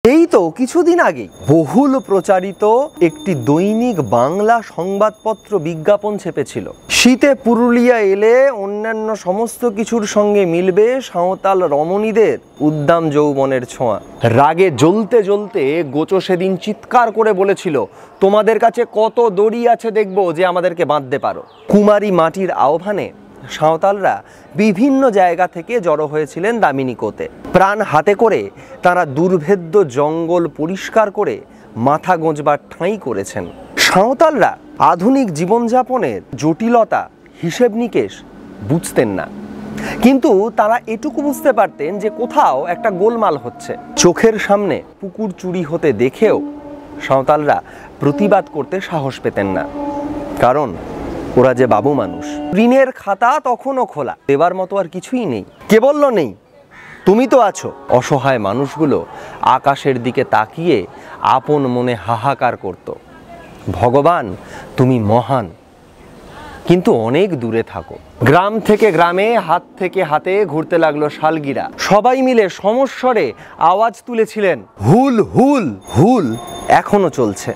এই তো কিছুদিন আগে বহুল প্রচারিত একটি দৈনিক বাংলা সংবাদপত্র বিজ্ঞাপন ছেপেছিল, শীতে পুরুলিয়া এলে অন্যান্য সমস্ত কিছুর সঙ্গে মিলবে সাঁওতাল রমণীদের উদ্দাম যৌবনের ছোঁয়া। রাগে জ্বলতে জ্বলতে গোচো সেদিন চিৎকার করে বলেছিল, তোমাদের কাছে কত দড়ি আছে দেখবো যে আমাদেরকে বাঁধতে পারো। কুমারী মাটির আহ্বানে সাঁওতালরা বিভিন্ন জায়গা থেকে জড়ো হয়েছিলেন দামিনীকোতে। প্রাণ হাতে করে তারা দুর্ভেদ্য জঙ্গল পরিষ্কার করে মাথা গোঁজবার ঠাঁই করেছেন। সাঁওতালরা আধুনিক জীবনযাপনের জটিলতা হিসেব নিকেশ বুঝতেন না, কিন্তু তারা এটুকু বুঝতে পারতেন যে কোথাও একটা গোলমাল হচ্ছে। চোখের সামনে পুকুর চুরি হতে দেখেও সাঁওতালরা প্রতিবাদ করতে সাহস পেতেন না, কারণ ওরা যে বাবু মানুষ। ঋণের খাতা তখনও খোলা, দেবার মতো আর কিছুই নেই। কে বলল নেই? তুমি তো আছো। অসহায় মানুষগুলো আকাশের দিকে তাকিয়ে আপন মনে হাহাকার করত, ভগবান তুমি মহান, কিন্তু অনেক দূরে থাকো। গ্রাম থেকে গ্রামে, হাত থেকে হাতে ঘুরতে লাগলো শালগিরা। সবাই মিলে সমস্বরে আওয়াজ তুলেছিলেন, হুল হুল হুল। এখনো চলছে।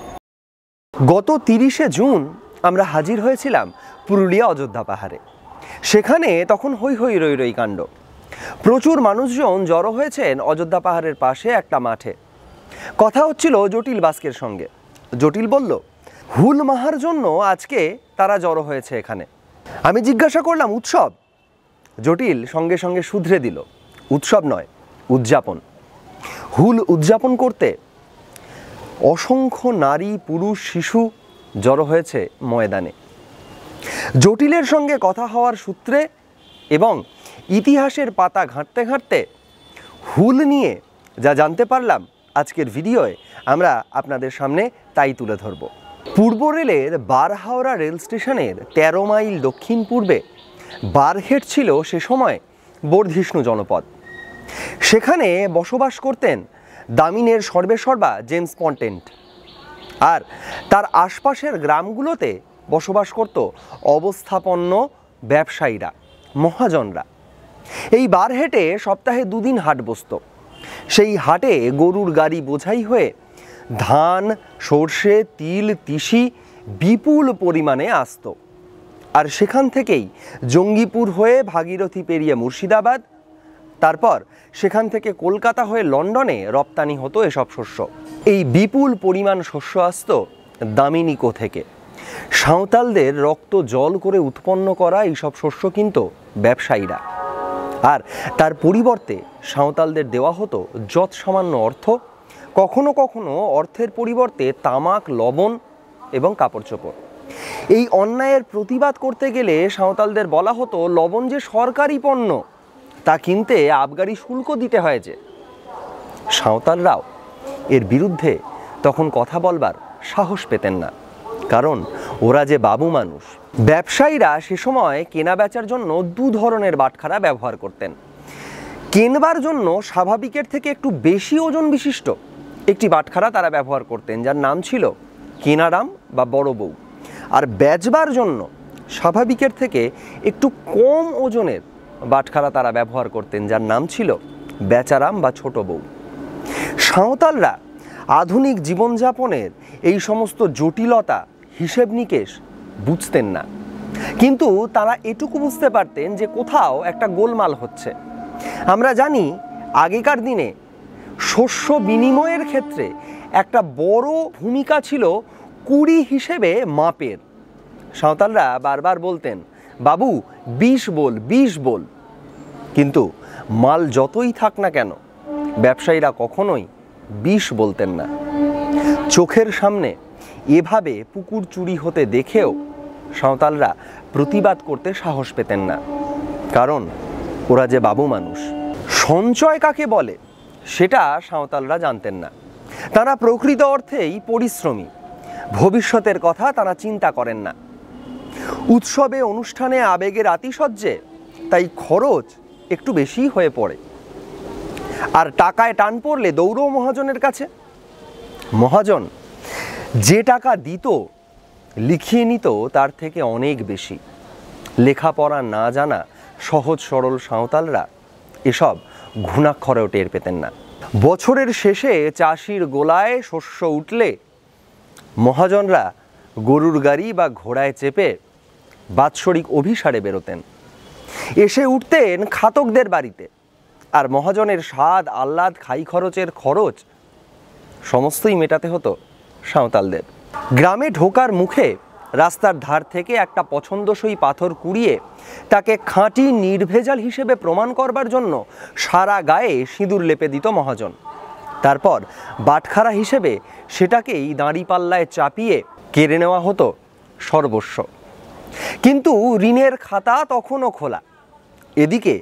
গত 30শে জুন আমরা হাজির হয়েছিলাম পুরুলিয়া অযোধ্যা পাহাড়ে। সেখানে তখন হৈ হৈ রই রই কাণ্ড। প্রচুর মানুষজন জড়ো হয়েছেন অযোধ্যা পাহাড়ের পাশে একটা মাঠে। কথা হচ্ছিল জটিল বাস্কের সঙ্গে। জটিল বলল, হুল মাহার জন্য আজকে তারা জড়ো হয়েছে এখানে। আমি জিজ্ঞাসা করলাম, উৎসব? জটিল সঙ্গে সঙ্গে শুধরে দিল, উৎসব নয়, উদযাপন। হুল উদযাপন করতে অসংখ্য নারী, পুরুষ, শিশু জড়ো হয়েছে ময়দানে। জটিলের সঙ্গে কথা হওয়ার সূত্রে এবং ইতিহাসের পাতা ঘাঁটতে ঘাঁটতে হুল নিয়ে যা জানতে পারলাম, আজকের ভিডিওয়ে আমরা আপনাদের সামনে তাই তুলে ধরব। পূর্ব রেলের বারহাওড়া রেল স্টেশনের 13 মাইল দক্ষিণ পূর্বে বারহেট ছিল সে সময় বর্ধিষ্ণু জনপদ। সেখানে বসবাস করতেন দামিনের সর্বেসর্বা জেমস পন্টেন্ট, আর তার আশপাশের গ্রামগুলোতে বসবাস করত অবস্থাপন্ন ব্যবসায়ীরা, মহাজনরা। এই বারহেটে সপ্তাহে 2 দিন হাট বসত। সেই হাটে গরুর গাড়ি বোঝাই হয়ে ধান, সর্ষে, তিল, তিসি বিপুল পরিমাণে আসত, আর সেখান থেকেই জঙ্গিপুর হয়ে ভাগীরথী পেরিয়ে মুর্শিদাবাদ, তারপর সেখান থেকে কলকাতা হয়ে লন্ডনে রপ্তানি হতো এসব শস্য। এই বিপুল পরিমাণ শস্য আসত দামিনীকো থেকে। সাঁওতালদের রক্ত জল করে উৎপন্ন করা এইসব শস্য কিন্তু ব্যবসায়ীরা, আর তার পরিবর্তে সাঁওতালদের দেওয়া হতো যৎ সামান্য অর্থ, কখনো কখনো অর্থের পরিবর্তে তামাক, লবণ এবং কাপড় চোপড়। এই অন্যায়ের প্রতিবাদ করতে গেলে সাঁওতালদের বলা হতো, লবণ যে সরকারি পণ্য, তা কিনতে আবগারি শুল্ক দিতে হয় যে। সাঁওতালরাও এর বিরুদ্ধে তখন কথা বলবার সাহস পেতেন না, কারণ ওরা যে বাবু মানুষ। ব্যবসায়ীরা সে সময় কেনা বেচার জন্য 2 ধরনের বাটখারা ব্যবহার করতেন। কেনবার জন্য স্বাভাবিকের থেকে একটু বেশি ওজন বিশিষ্ট একটি বাটখারা তারা ব্যবহার করতেন, যার নাম ছিল কেনারাম বা বড় বউ। আর বেচবার জন্য স্বাভাবিকের থেকে একটু কম ওজনের বাটখারা তারা ব্যবহার করতেন, যার নাম ছিল বেচারাম বা ছোট বউ। সাঁওতালরা আধুনিক জীবনযাপনের এই সমস্ত জটিলতা হিসেব নিকেশ বুঝতেন না, কিন্তু তারা এটুকু বুঝতে পারতেন যে কোথাও একটা গোলমাল হচ্ছে। আমরা জানি আগেকার দিনে শস্য বিনিময়ের ক্ষেত্রে একটা বড় ভূমিকা ছিল কুড়ি হিসেবে মাপের। সাঁওতালরা বারবার বলতেন, বাবু 20 বল, 20 বল। কিন্তু মাল যতই থাক না কেন, ব্যবসায়ীরা কখনোই 20 বলতেন না। চোখের সামনে এভাবে পুকুর চুরি হতে দেখেও সাঁওতালরা প্রতিবাদ করতে সাহস পেতেন না, কারণ ওরা যে বাবু মানুষ। সঞ্চয় কাকে বলে সেটা সাঁওতালরা জানতেন না। তারা প্রকৃত অর্থেই পরিশ্রমী, ভবিষ্যতের কথা তারা চিন্তা করেন না। উৎসবে, অনুষ্ঠানে, আবেগের আতিশয্যে তাই খরচ একটু বেশি হয়ে পড়ে, আর টাকায় টান পড়লে দৌড় মহাজনের কাছে। মহাজন যে টাকা দিত, লিখিয়ে নিত তার থেকে অনেক বেশি। লেখাপড়া না জানা সহজ সরল সাঁওতালরা এসব ঘুণাক্ষরেও টের পেতেন না। বছরের শেষে চাষির গোলায় শস্য উঠলে মহাজনরা গরুর গাড়ি বা ঘোড়ায় চেপে বাৎসরিক অভিসারে বেরোতেন। এসে উঠতেন খাতকদের বাড়িতে, আর মহাজনের স্বাদ আহ্লাদ খাই খরচের খরচ সমস্তই মেটাতে হতো সাঁওতালদের। গ্রামে ঢোকার মুখে রাস্তার ধার থেকে একটা পছন্দসই পাথর কুড়িয়ে তাকে খাঁটি নির্ভেজাল হিসেবে প্রমাণ করবার জন্য সারা গায়ে সিঁদুর লেপে দিত মহাজন। তারপর বাটখারা হিসেবে সেটাকেই দাঁড়িপাল্লায় চাপিয়ে কেড়ে নেওয়া হতো সর্বস্ব। কিন্তু ঋণের খাতা তখনও খোলা। এদিকে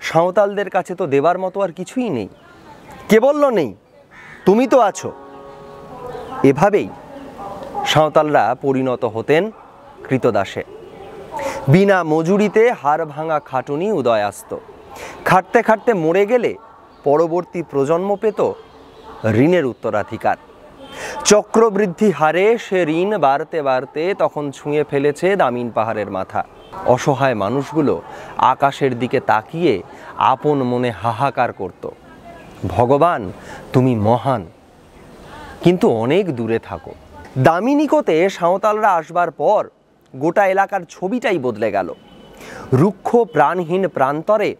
সাঁওতালদের কাছে তো দেবার মতো আর কিছুই নেই। কে বলল নেই? তুমি তো আছো। এভাবেই সাঁওতালরা পরিণত হতেন কৃতদাসে। বিনা মজুরিতে হাড় ভাঙা খাটুনি উদয় আসত। খাটতে খাটতে মরে গেলে পরবর্তী প্রজন্ম পেত ঋণের উত্তরাধিকার। চক্রবৃদ্ধি হারে সে ঋণ বাড়তে বাড়তে তখন ছুঁয়ে ফেলেছে দামিন পাহাড়ের মাথা। অসহায় মানুষগুলো আকাশের দিকে তাকিয়ে আপন মনে হাহাকার করত, ভগবান তুমি মহান, কিন্তু অনেক দূরে থাকো। দামিনিকোতে সাঁওতালরা আসবার পর গোটা এলাকার ছবিটাই বদলে গেল। রুক্ষ প্রাণহীন প্রান্তরে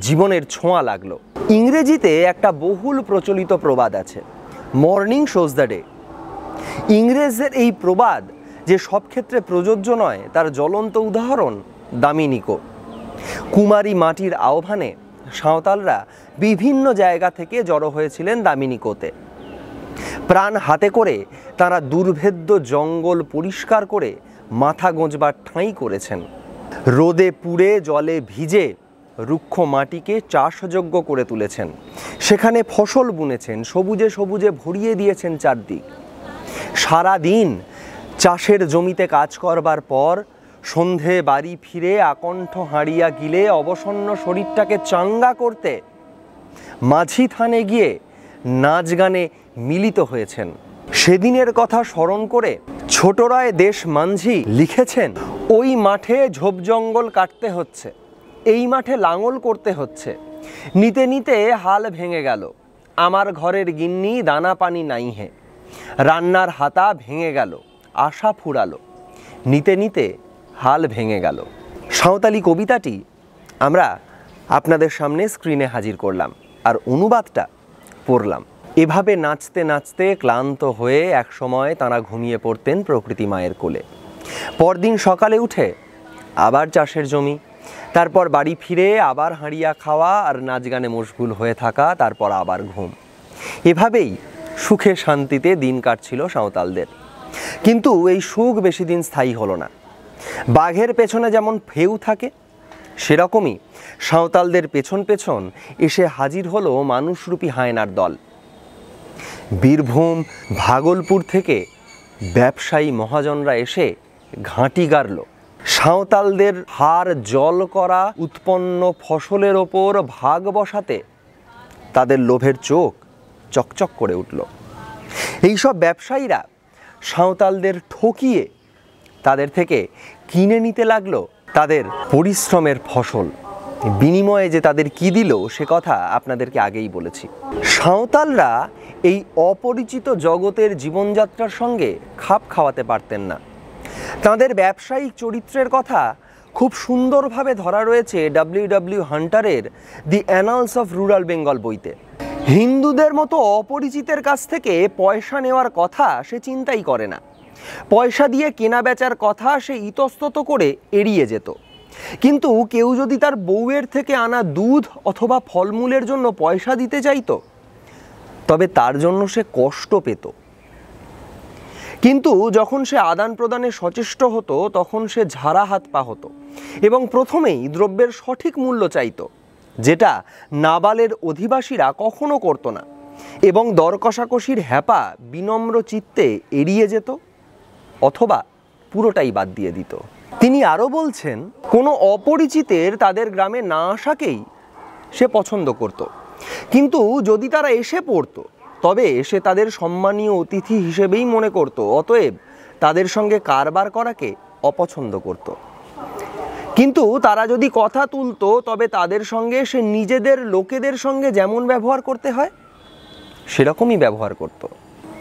জীবনের ছোঁয়া লাগলো। ইংরেজিতে একটা বহুল প্রচলিত প্রবাদ আছে, মর্নিং শোজ দ্য ডে। ইংরেজদের এই প্রবাদ যে সব ক্ষেত্রে প্রযোজ্য নয় তার জ্বলন্ত উদাহরণ দামিনিকো। কুমারী মাটির আহ্বানে সাঁওতালরা বিভিন্ন জায়গা থেকে জড়ো হয়েছিলেন দামিনিকোতে। প্রাণ হাতে করে তারা দুর্ভেদ্য জঙ্গল পরিষ্কার করে মাথা গোঁজবার ঠাঁই করেছেন। রোদে পুড়ে জলে ভিজে রুক্ষ মাটিকে চাষযোগ্য করে তুলেছেন। সেখানে ফসল বুনেছেন, সবুজে সবুজে ভরিয়ে দিয়েছেন চারদিক। সারা দিন চাষের জমিতে কাজ করবার পর সন্ধে বাড়ি ফিরে আকণ্ঠ হাঁড়িয়া গিলে অবসন্ন শরীরটাকে চাঙ্গা করতে মাঝি থানে গিয়ে নাচ গানে মিলিত হয়েছেন। সেদিনের কথা স্মরণ করে ছোটরায় দেশ মাঝি লিখেছেন, ওই মাঠে ঝোপ জঙ্গল কাটতে হচ্ছে, এই মাঠে লাঙল করতে হচ্ছে, নিতে নিতে হাল ভেঙে গেল, আমার ঘরের গিন্নি দানা পানি নাই হে, রান্নার হাতা ভেঙে গেল, আশা ফুরালো, নিতে নিতে হাল ভেঙে গেল। সাঁওতালি কবিতাটি আমরা আপনাদের সামনে স্ক্রিনে হাজির করলাম আর অনুবাদটা পড়লাম। এভাবে নাচতে নাচতে ক্লান্ত হয়ে একসময় তাঁরা ঘুমিয়ে পড়তেন প্রকৃতি মায়ের কোলে। পরদিন সকালে উঠে আবার চাষের জমি, তারপর বাড়ি ফিরে আবার হাঁড়িয়া খাওয়া আর নাচ গানে মশগুল হয়ে থাকা, তারপর আবার ঘুম। এভাবেই সুখে শান্তিতে দিন কাটছিল সাঁওতালদের। কিন্তু এই সুখ বেশি দিন স্থায়ী হলো না। বাঘের পেছনে যেমন ফেউ থাকে, সেরকমই সাঁওতালদের পেছন পেছন এসে হাজির হলো মানুষরূপী হায়নার দল। বীরভূম, ভাগলপুর থেকে ব্যবসায়ী মহাজনরা এসে ঘাঁটি গাড়ল। সাঁওতালদের হাড় জল করা উৎপন্ন ফসলের ওপর ভাগ বসাতে তাদের লোভের চোখ চকচক করে উঠল। এইসব ব্যবসায়ীরা সাঁওতালদের ঠকিয়ে তাদের থেকে কিনে নিতে লাগলো তাদের পরিশ্রমের ফসল। বিনিময়ে যে তাদের কি দিল সে কথা আপনাদেরকে আগেই বলেছি। সাঁওতালরা এই অপরিচিত জগতের জীবনযাত্রার সঙ্গে খাপ খাওয়াতে পারতেন না। তাঁদের ব্যবসায়িক চরিত্রের কথা খুব সুন্দরভাবে ধরা রয়েছে ডব্লিউ হান্টারের the annals of rural Bengal বইতে। হিন্দুদের মতো অপরিচিতের কাছ থেকে পয়সা নেওয়ার কথা সে চিন্তাই করে না। পয়সা দিয়ে কেনা বেচার কথা সে ইতস্তত করে এড়িয়ে যেত। কিন্তু কেউ যদি তার বউয়ের থেকে আনা দুধ অথবা ফলমূলের জন্য পয়সা দিতে চাইতো, তবে তার জন্য সে কষ্ট পেত। কিন্তু যখন সে আদান প্রদানে সচেষ্ট হতো তখন সে ঝাড়া হাত পা হতো এবং প্রথমেই দ্রব্যের সঠিক মূল্য চাইতো, যেটা নাবালের অধিবাসীরা কখনো করতো না, এবং দর কষাকষির হ্যাপা বিনম্র চিত্তে এড়িয়ে যেত অথবা পুরোটাই বাদ দিয়ে দিত। তিনি আরও বলছেন, কোনো অপরিচিতের তাদের গ্রামে না আসাকেই সে পছন্দ করত, কিন্তু যদি তারা এসে পড়তো তবে সে তাদের সম্মানীয় অতিথি হিসেবেই মনে করত, অতএব তাদের সঙ্গে কারবার করাকে অপছন্দ করত। কিন্তু তারা যদি কথা তুলতো তবে তাদের সঙ্গে সে নিজেদের লোকেদের সঙ্গে যেমন ব্যবহার করতে হয় সেরকমই ব্যবহার করত।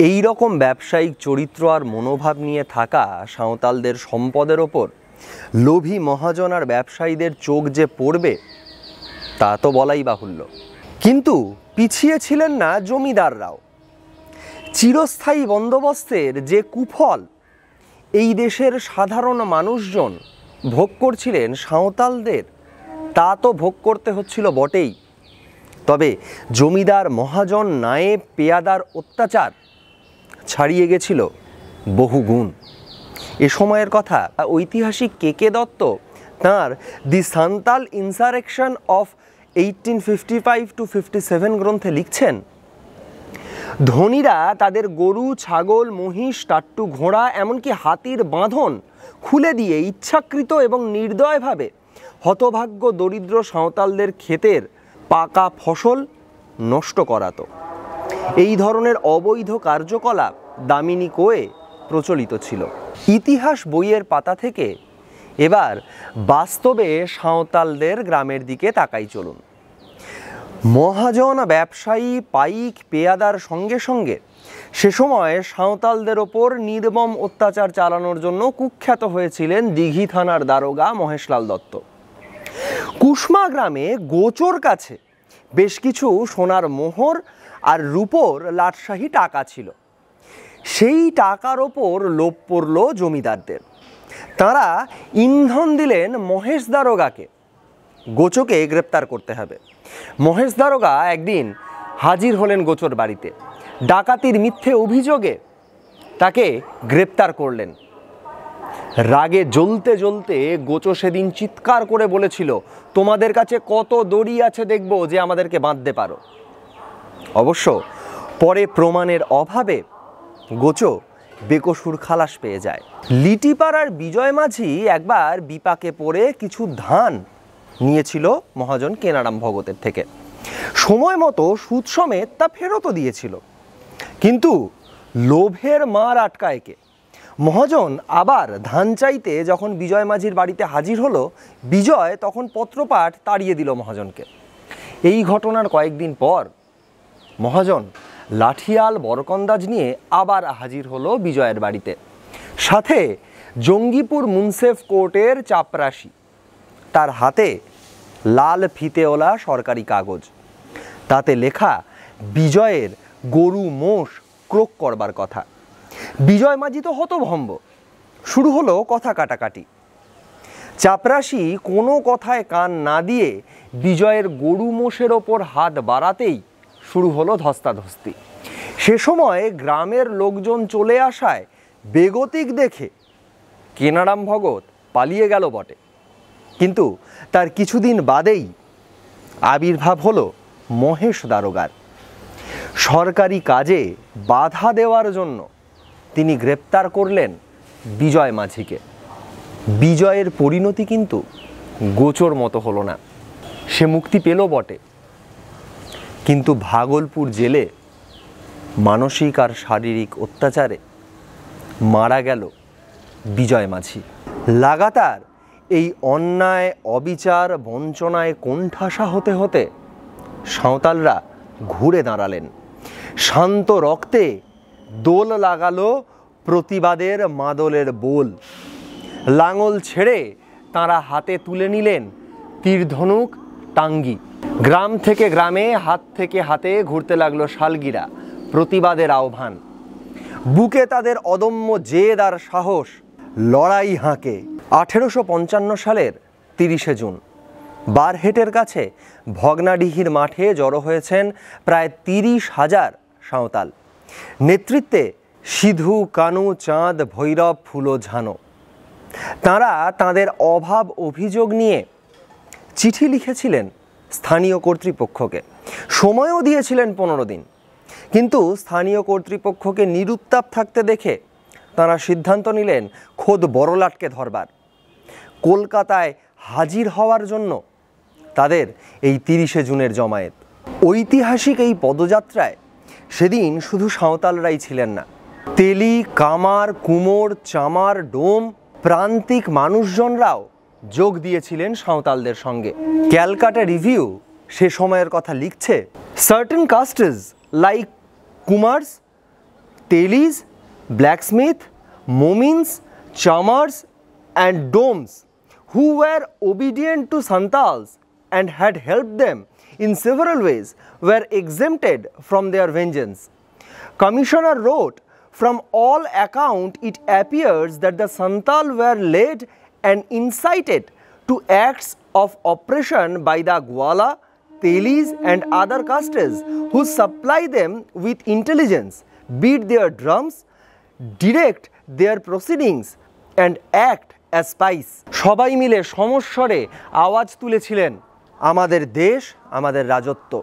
এই রকম ব্যবসায়িক চরিত্র আর মনোভাব নিয়ে থাকা সাঁওতালদের সম্পদের ওপর লোভী মহাজন আর ব্যবসায়ীদের চোখ যে পড়বে তা তো বলাই বাহুল্য। কিন্তু পিছিয়ে ছিলেন না জমিদাররাও। চিরস্থায়ী বন্দোবস্তের যে কুফল এই দেশের সাধারণ মানুষজন ভোগ করছিলেন, সাঁওতালদের তা তো ভোগ করতে হচ্ছিল বটেই, তবে জমিদার মহাজন নায়েব পেয়াদার অত্যাচার ছাড়িয়ে গেছিল বহুগুণ। এ সময়ের কথা ঐতিহাসিক কে দত্ত তাঁর দি সান্তাল ইনসারেকশন অফ 1855-57 গ্রন্থে লিখছেন, ধনীরা তাদের গরু, ছাগল, মহিষ, টাট্টু ঘোড়া, এমনকি হাতির বাঁধন খুলে দিয়ে ইচ্ছাকৃত এবং নির্দয়ভাবে হতভাগ্য দরিদ্র সাঁওতালদের ক্ষেতের পাকা ফসল নষ্ট করাতো। এই ধরনের অবৈধ কার্যকলাপ দামিনী কোয়ে প্রচলিত ছিল। ইতিহাস বইয়ের পাতা থেকে এবার বাস্তবে সাঁওতালদের গ্রামের দিকে তাকাই চলুন। মহাজন, ব্যবসায়ী, পাইক, পেয়াদার সঙ্গে সঙ্গে সে সময় সাঁওতালদের ওপর নির্মম অত্যাচার চালানোর জন্য কুখ্যাত হয়েছিলেন দিঘি থানার দারোগা মহেশলাল দত্ত। কুসমা গ্রামে গোচর কাছে বেশ কিছু সোনার মোহর আর রূপোর লাটশাহী টাকা ছিল। সেই টাকার ওপর লোভ পড়ল জমিদারদের। তাঁরা ইন্ধন দিলেন মহেশ দারোগাকে, গোচকে গ্রেপ্তার করতে হবে। মহেশ দারোগা একদিন হাজির হলেন গোচর বাড়িতে। ডাকাতির মিথ্যে অভিযোগে তাকে গ্রেপ্তার করলেন। রাগে জ্বলতে জ্বলতে গোচো সেদিন চিৎকার করে বলেছিল, তোমাদের কাছে কত দড়ি আছে দেখব যে আমাদেরকে বাঁধতে পারো। অবশ্য পরে প্রমাণের অভাবে গোচো বেকসুর খালাস পেয়ে যায়। লিটিপাড়ার বিজয় মাঝি একবার বিপাকে পড়ে কিছু ধান নিয়েছিল মহাজন কেনারাম ভগতের থেকে। সময় মতো সুদ সমেত তা ফেরতও দিয়েছিল, কিন্তু লোভের মার আটকায় কে। মহাজন আবার ধান চাইতে যখন বিজয় মাঝির বাড়িতে হাজির হলো, বিজয় তখন পত্রপাঠ তাড়িয়ে দিল মহাজনকে। এই ঘটনার কয়েকদিন পর মহাজন লাঠিয়াল বরকন্দাজ নিয়ে আবার হাজির হলো বিজয়ের বাড়িতে, সাথে জঙ্গিপুর মুন্সেফ কোর্টের চাপরাশি, তার হাতে লাল ফিতেওয়ালা সরকারি কাগজ, তাতে লেখা বিজয়ের গরু মোষ ক্রোক করবার কথা। বিজয় মাঝি তো হতভম্ব, শুরু হলো কথা কাটাকাটি। চাপরাশি কোনো কথায় কান না দিয়ে বিজয়ের গরু মোষের ওপর হাত বাড়াতেই শুরু হলো ধস্তাধস্তি। সে সময় গ্রামের লোকজন চলে আসায় বেগতিক দেখে কেনারাম ভগত পালিয়ে গেল বটে, কিন্তু তার কিছুদিন বাদেই আবির্ভাব হলো মহেশ দারোগার। সরকারি কাজে বাধা দেওয়ার জন্য তিনি গ্রেপ্তার করলেন বিজয় মাঝিকে। বিজয়ের পরিণতি কিন্তু গোচর মতো হলো না। সে মুক্তি পেল বটে, কিন্তু ভাগলপুর জেলে মানসিক আর শারীরিক অত্যাচারে মারা গেল বিজয় মাঝি। লাগাতার এই অন্যায়, অবিচার, বঞ্চনায় কোণঠাসা হতে হতে সাঁওতালরা ঘুরে দাঁড়ালেন। শান্ত রক্তে দোল লাগালো প্রতিবাদের মাদলের বোল। লাঙল ছেড়ে তাঁরা হাতে তুলে নিলেন তীরধনুক, টাঙ্গি। গ্রাম থেকে গ্রামে, হাত থেকে হাতে ঘুরতে লাগলো শালগিরা, প্রতিবাদের আহ্বান। বুকে তাদের অদম্য জেদ আর সাহস, লড়াই হাঁকে। 1855 সালের 30শে জুন বারহেটের কাছে ভগ্নাডিহির মাঠে জড়ো হয়েছেন প্রায় 30,000 সাঁওতাল। নেতৃত্বে সিধু, কানু, চাঁদ, ভৈরব, ফুলো, ঝানো। তাঁরা তাঁদের অভাব অভিযোগ নিয়ে চিঠি লিখেছিলেন স্থানীয় কর্তৃপক্ষকে, সময়ও দিয়েছিলেন 15 দিন। কিন্তু স্থানীয় কর্তৃপক্ষকে নিরুত্তাপ থাকতে দেখে তাঁরা সিদ্ধান্ত নিলেন খোদ বড়লাটকে ধরবার। কলকাতায় হাজির হওয়ার জন্য তাদের এই 30শে জুনের জমায়েত। ঐতিহাসিক এই পদযাত্রায় সেদিন শুধু সাঁওতালরাই ছিলেন না, তেলি, কামার, কুমোর, চামার, ডোম, প্রান্তিক মানুষজনরাও যোগ দিয়েছিলেন সাঁওতালদের সঙ্গে। ক্যালকাটা রিভিউ সে সময়ের কথা লিখছে, certain কাস্টেস like Kumar's, তেলিজ, blacksmith, momins, chamars and domes who were obedient to Santals and had helped them in several ways were exempted from their vengeance. Commissioner wrote, "From all account it appears that the Santal were led and incited to acts of oppression by the Gwala, Telis and other castes who supply them with intelligence, beat their drums, direct their proceedings and act as spies." সবাই মিলে সমস্বরে আওয়াজ তুলেছিলেন, আমাদের দেশ, আমাদের রাজত্ব,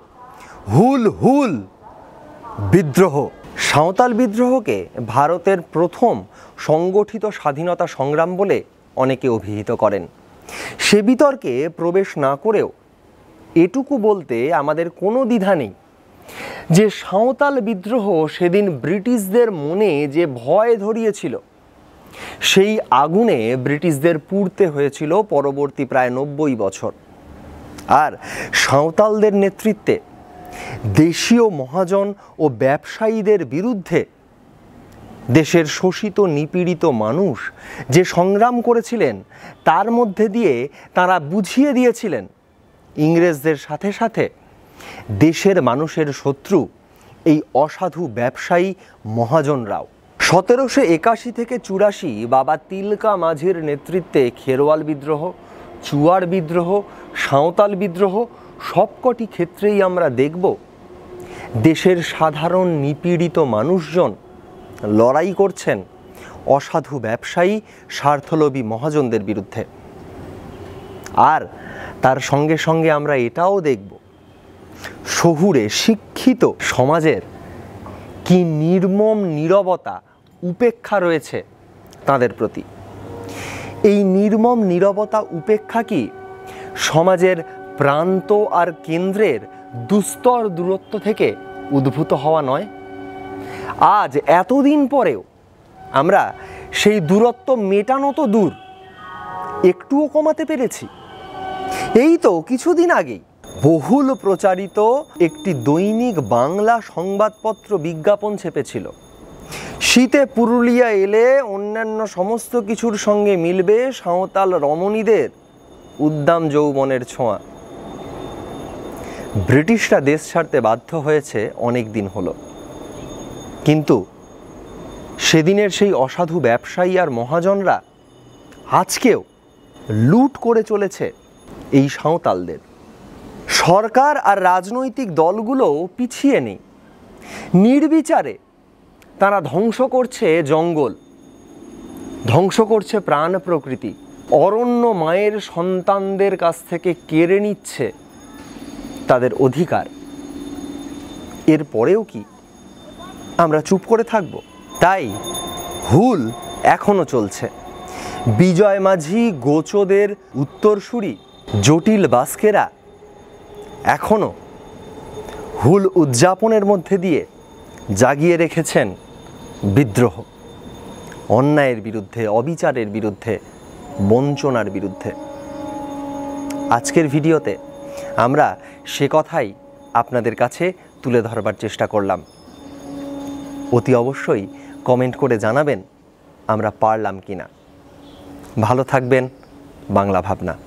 হুল হুল বিদ্রোহ। সাঁওতাল বিদ্রোহকে ভারতের প্রথম সংগঠিত স্বাধীনতা সংগ্রাম বলে অনেকে অভিহিত করেন। সে বিতর্কে প্রবেশ না করেও এটুকু বলতে আমাদের কোনো দ্বিধা নেই যে সাঁওতাল বিদ্রোহ সেদিন ব্রিটিশদের মনে যে ভয় ধরিয়েছিল, সেই আগুনে ব্রিটিশদের পুড়তে হয়েছিল পরবর্তী প্রায় 90 বছর। আর সাঁওতালদের নেতৃত্বে দেশীয় মহাজন ও ব্যবসায়ীদের বিরুদ্ধে দেশের শোষিত নিপীড়িত মানুষ যে সংগ্রাম করেছিলেন, তার মধ্যে দিয়ে তারা বুঝিয়ে দিয়েছিলেন ইংরেজদের সাথে সাথে দেশের মানুষের শত্রু এই অসাধু ব্যবসায়ী মহাজনরাও। 1781 থেকে 84 বাবা তিলকা মাঝির নেতৃত্বে খেরোয়াল বিদ্রোহ, চুয়ার বিদ্রোহ, সাঁওতাল বিদ্রোহ সবকটি ক্ষেত্রেই আমরা দেখব দেশের সাধারণ নিপীড়িত মানুষজন লড়াই করছেন অসাধু ব্যবসায়ী স্বার্থলোভী মহাজনদের বিরুদ্ধে। আর তার সঙ্গে সঙ্গে আমরা এটাও দেখব শহুরে শিক্ষিত সমাজের কি নির্মম নীরবতা, উপেক্ষা রয়েছে তাদের প্রতি। এই নির্মম নীরবতা, উপেক্ষা কি সমাজের প্রান্ত আর কেন্দ্রের দুস্তর দূরত্ব থেকে উদ্ভূত হওয়া নয়? আজ এতদিন পরেও আমরা সেই দূরত্ব মেটানো তো দূর, একটুও কমাতে পেরেছি? এই তো কিছুদিন আগেই বহুল প্রচারিত একটি দৈনিক বাংলা সংবাদপত্র বিজ্ঞাপন ছেপেছিল, শীতে পুরুলিয়া এলে অন্যান্য সমস্ত কিছুর সঙ্গে মিলবে সাঁওতাল রমণীদের উদ্দাম যৌবনের ছোঁয়া। ব্রিটিশরা দেশ ছাড়তে বাধ্য হয়েছে অনেক দিন হলো, কিন্তু সেদিনের সেই অসাধু ব্যবসায়ী আর মহাজনরা আজকেও লুট করে চলেছে এই সাঁওতালদের। সরকার আর রাজনৈতিক দলগুলো পিছিয়ে নেই, নির্বিচারে তারা ধ্বংস করছে জঙ্গল, ধ্বংস করছে প্রাণ প্রকৃতি, অরণ্য মায়ের সন্তানদের কাছ থেকে কেড়ে নিচ্ছে তাদের অধিকার। এরপরেও কি আমরা চুপ করে থাকব? তাই হুল এখনো চলছে। বিজয় মাঝি, গোচদের উত্তরসূরি জটিল বাস্কেরা এখনো হুল উদযাপনের মধ্যে দিয়ে জাগিয়ে রেখেছেন বিদ্রোহ, অন্যায়ের বিরুদ্ধে, অবিচারের বিরুদ্ধে, বঞ্চনার বিরুদ্ধে। আজকের ভিডিওতে আমরা সে কথাই আপনাদের কাছে তুলে ধরবার চেষ্টা করলাম। অতি অবশ্যই কমেন্ট করে জানাবেন আমরা পারলাম কিনা। ভালো থাকবেন। বাংলা ভাবনা।